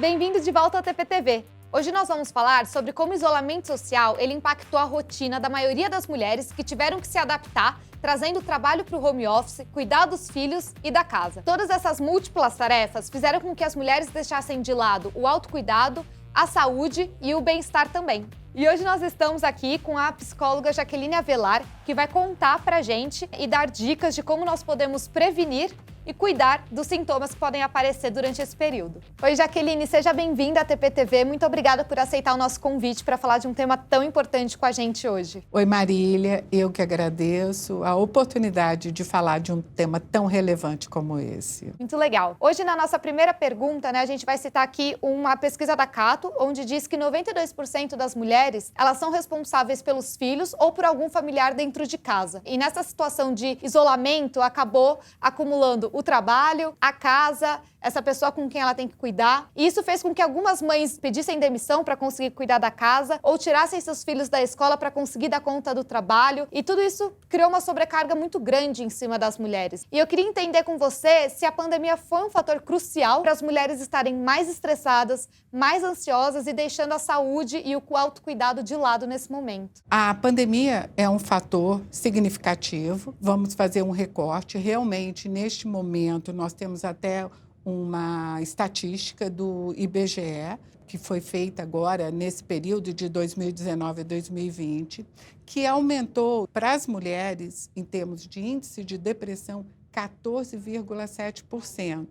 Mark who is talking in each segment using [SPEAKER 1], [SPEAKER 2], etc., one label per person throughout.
[SPEAKER 1] Bem-vindo de volta ao TPTV. Hoje nós vamos falar sobre como o isolamento social ele impactou a rotina da maioria das mulheres que tiveram que se adaptar, trazendo o trabalho para o home office, cuidar dos filhos e da casa. Todas essas múltiplas tarefas fizeram com que as mulheres deixassem de lado o autocuidado, a saúde e o bem-estar também. E hoje nós estamos aqui com a psicóloga Jaqueline Avelar, que vai contar pra gente e dar dicas de como nós podemos prevenir e cuidar dos sintomas que podem aparecer durante esse período. Oi, Jaqueline, seja bem-vinda à TPTV. Muito obrigada por aceitar o nosso convite para falar de um tema tão importante com a gente hoje.
[SPEAKER 2] Oi, Marília, eu que agradeço a oportunidade de falar de um tema tão relevante como esse.
[SPEAKER 1] Muito legal. Hoje, na nossa primeira pergunta, a gente vai citar aqui uma pesquisa da Cato, onde diz que 92% das mulheres, elas são responsáveis pelos filhos ou por algum familiar dentro de casa. E nessa situação de isolamento, acabou acumulando o trabalho, a casa, essa pessoa com quem ela tem que cuidar. E isso fez com que algumas mães pedissem demissão para conseguir cuidar da casa ou tirassem seus filhos da escola para conseguir dar conta do trabalho. E tudo isso criou uma sobrecarga muito grande em cima das mulheres. E eu queria entender com você se a pandemia foi um fator crucial para as mulheres estarem mais estressadas, mais ansiosas e deixando a saúde e o autocuidado de lado nesse momento.
[SPEAKER 2] A pandemia é um fator significativo. Vamos fazer um recorte. Realmente, neste momento, nós temos até uma estatística do IBGE, que foi feita agora nesse período de 2019 a 2020, que aumentou para as mulheres, em termos de índice de depressão, 14,7%.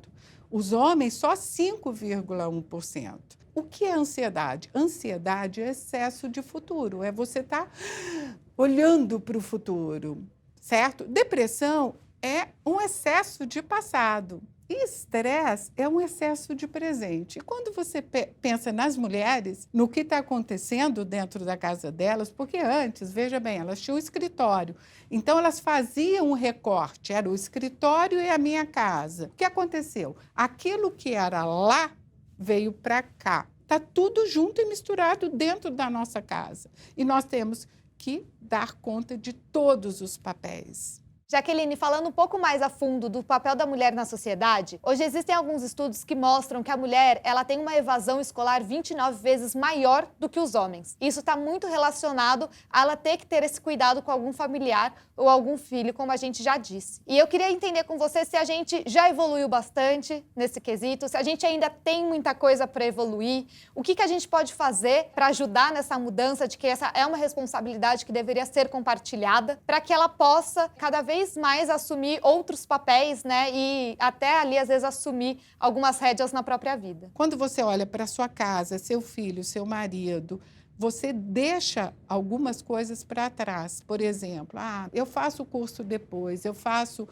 [SPEAKER 2] Os homens, só 5,1%. O que é ansiedade? Ansiedade é excesso de futuro, é você estar olhando para o futuro, certo? Depressão é um excesso de passado. E estresse é um excesso de presente. E quando você pensa nas mulheres, no que está acontecendo dentro da casa delas, porque antes, veja bem, elas tinham um escritório. Então, elas faziam um recorte, era o escritório e a minha casa. O que aconteceu? Aquilo que era lá veio para cá. Está tudo junto e misturado dentro da nossa casa. E nós temos que dar conta de todos os papéis.
[SPEAKER 1] Jaqueline, falando um pouco mais a fundo do papel da mulher na sociedade, hoje existem alguns estudos que mostram que a mulher ela tem uma evasão escolar 29 vezes maior do que os homens. Isso está muito relacionado a ela ter que ter esse cuidado com algum familiar ou algum filho, como a gente já disse. E eu queria entender com você se a gente já evoluiu bastante nesse quesito, se a gente ainda tem muita coisa para evoluir, o que a gente pode fazer para ajudar nessa mudança de que essa é uma responsabilidade que deveria ser compartilhada, para que ela possa cada vez mais assumir outros papéis, e até ali, às vezes, assumir algumas rédeas na própria vida.
[SPEAKER 2] Quando você olha para sua casa, seu filho, seu marido, você deixa algumas coisas para trás. Por exemplo, eu faço o curso depois, eu faço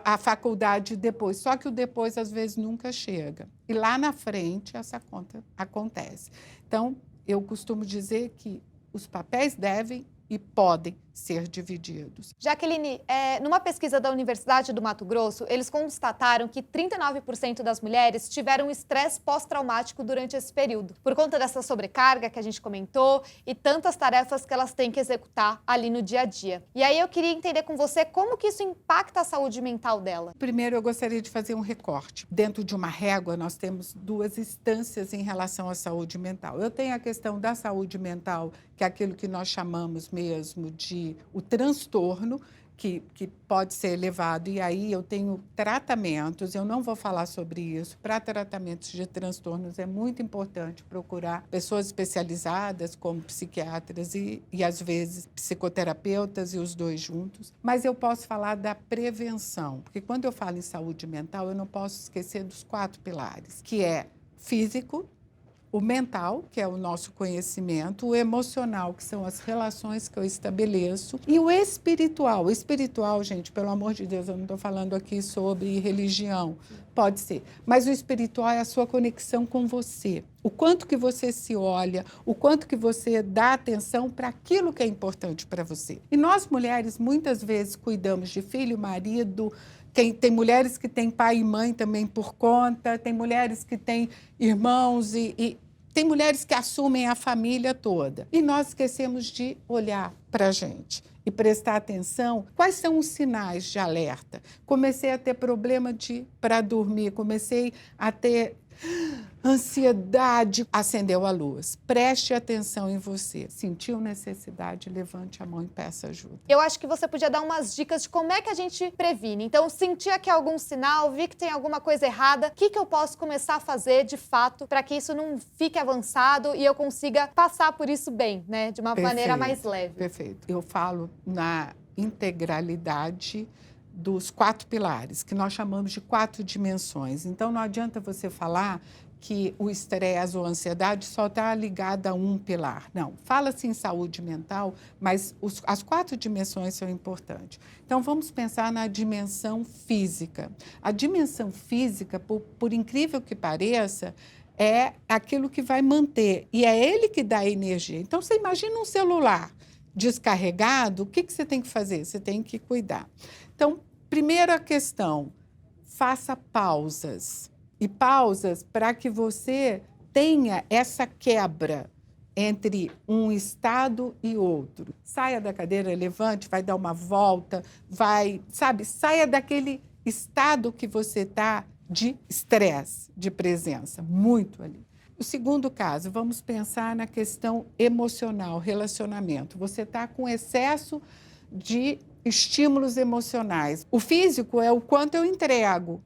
[SPEAKER 2] a faculdade depois, só que o depois, às vezes, nunca chega. E lá na frente, essa conta acontece. Então, eu costumo dizer que os papéis devem e podem ser divididos.
[SPEAKER 1] Jaqueline, numa pesquisa da Universidade do Mato Grosso, eles constataram que 39% das mulheres tiveram estresse pós-traumático durante esse período, por conta dessa sobrecarga que a gente comentou e tantas tarefas que elas têm que executar ali no dia a dia. E aí eu queria entender com você como que isso impacta a saúde mental dela.
[SPEAKER 2] Primeiro, eu gostaria de fazer um recorte. Dentro de uma régua, nós temos duas instâncias em relação à saúde mental. Eu tenho a questão da saúde mental, que é aquilo que nós chamamos mesmo de o transtorno, que pode ser elevado, e aí eu tenho tratamentos, eu não vou falar sobre isso. Para tratamentos de transtornos é muito importante procurar pessoas especializadas, como psiquiatras e às vezes, psicoterapeutas e os dois juntos. Mas eu posso falar da prevenção, porque quando eu falo em saúde mental, eu não posso esquecer dos 4 pilares, que é físico, o mental, que é o nosso conhecimento, o emocional, que são as relações que eu estabeleço, e o espiritual. O espiritual, gente, pelo amor de Deus, eu não estou falando aqui sobre religião, pode ser, mas o espiritual é a sua conexão com você. O quanto que você se olha, o quanto que você dá atenção para aquilo que é importante para você. E nós, mulheres, muitas vezes cuidamos de filho, marido. Tem mulheres que têm pai e mãe também por conta, tem mulheres que têm irmãos e tem mulheres que assumem a família toda. E nós esquecemos de olhar para a gente e prestar atenção. Quais são os sinais de alerta? Comecei a ter problema para dormir, comecei a ter ansiedade, acendeu a luz. Preste atenção em você. Sentiu necessidade, levante a mão e peça ajuda.
[SPEAKER 1] Eu acho que você podia dar umas dicas de como é que a gente previne. Então, senti aqui algum sinal, vi que tem alguma coisa errada, o que eu posso começar a fazer de fato para que isso não fique avançado e eu consiga passar por isso bem, né? De uma maneira mais leve.
[SPEAKER 2] Perfeito. Eu falo na integralidade dos 4 pilares, que nós chamamos de 4 dimensões. Então, não adianta você falar que o estresse ou a ansiedade só está ligada a um pilar. Não, fala-se em saúde mental, mas as 4 dimensões são importantes. Então, vamos pensar na dimensão física. A dimensão física, por incrível que pareça, é aquilo que vai manter, e é ele que dá energia. Então, você imagina um celular descarregado, o que você tem que fazer? Você tem que cuidar. Então, primeira questão, faça pausas. E pausas para que você tenha essa quebra entre um estado e outro. Saia da cadeira, levante, vai dar uma volta, saia daquele estado que você está de estresse, de presença, muito ali. O segundo caso, vamos pensar na questão emocional, relacionamento. Você está com excesso de estímulos emocionais. O físico é o quanto eu entrego.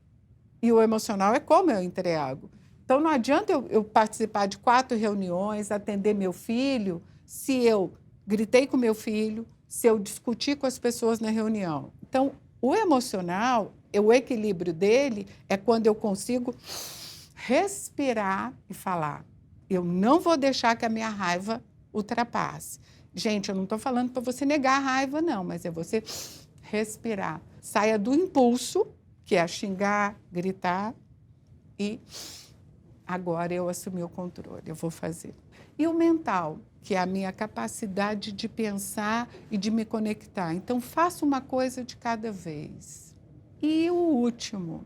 [SPEAKER 2] E o emocional é como eu entrego. Então, não adianta eu participar de 4 reuniões, atender meu filho, se eu gritei com meu filho, se eu discutir com as pessoas na reunião. Então, o emocional, o equilíbrio dele é quando eu consigo respirar e falar. Eu não vou deixar que a minha raiva ultrapasse. Gente, eu não estou falando para você negar a raiva, não, mas é você respirar. Saia do impulso, que é xingar, gritar, e agora eu assumi o controle, eu vou fazer. E o mental, que é a minha capacidade de pensar e de me conectar. Então, faça uma coisa de cada vez. E o último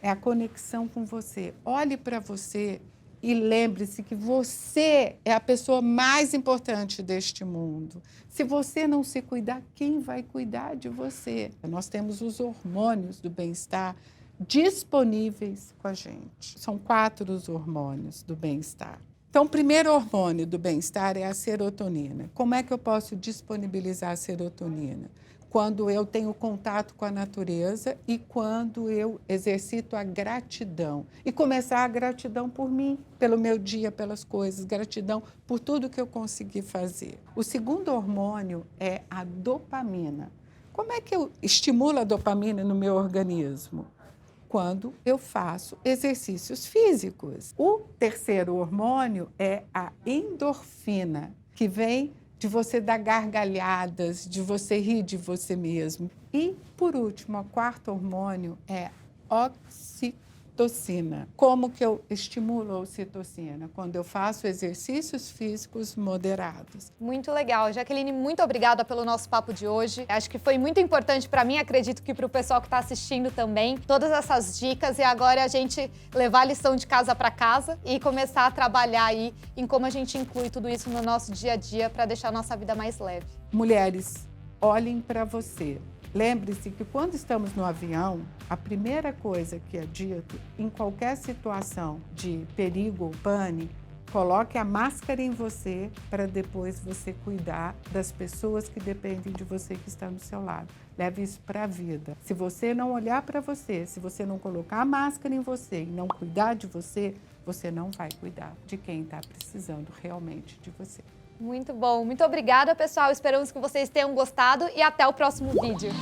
[SPEAKER 2] é a conexão com você. Olhe para você e lembre-se que você é a pessoa mais importante deste mundo. Se você não se cuidar, quem vai cuidar de você? Nós temos os hormônios do bem-estar disponíveis com a gente. São 4 os hormônios do bem-estar. Então, o primeiro hormônio do bem-estar é a serotonina. Como é que eu posso disponibilizar a serotonina? Quando eu tenho contato com a natureza e quando eu exercito a gratidão. E começar a gratidão por mim, pelo meu dia, pelas coisas, gratidão por tudo que eu consegui fazer. O segundo hormônio é a dopamina. Como é que eu estimulo a dopamina no meu organismo? Quando eu faço exercícios físicos. O terceiro hormônio é a endorfina, que vem de você dar gargalhadas, de você rir de você mesmo. E, por último, o 4º hormônio é ocitocina. Como que eu estimulo a ocitocina? Quando eu faço exercícios físicos moderados.
[SPEAKER 1] Muito legal. Jaqueline, muito obrigada pelo nosso papo de hoje. Acho que foi muito importante para mim, acredito que para o pessoal que está assistindo também, todas essas dicas, e agora a gente levar a lição de casa para casa e começar a trabalhar aí em como a gente inclui tudo isso no nosso dia a dia para deixar a nossa vida mais leve.
[SPEAKER 2] Mulheres, olhem para você. Lembre-se que quando estamos no avião, a primeira coisa que é dito em qualquer situação de perigo ou pânico, coloque a máscara em você para depois você cuidar das pessoas que dependem de você que está no seu lado. Leve isso para a vida. Se você não olhar para você, se você não colocar a máscara em você e não cuidar de você, você não vai cuidar de quem está precisando realmente de você.
[SPEAKER 1] Muito bom. Muito obrigada, pessoal. Esperamos que vocês tenham gostado e até o próximo vídeo.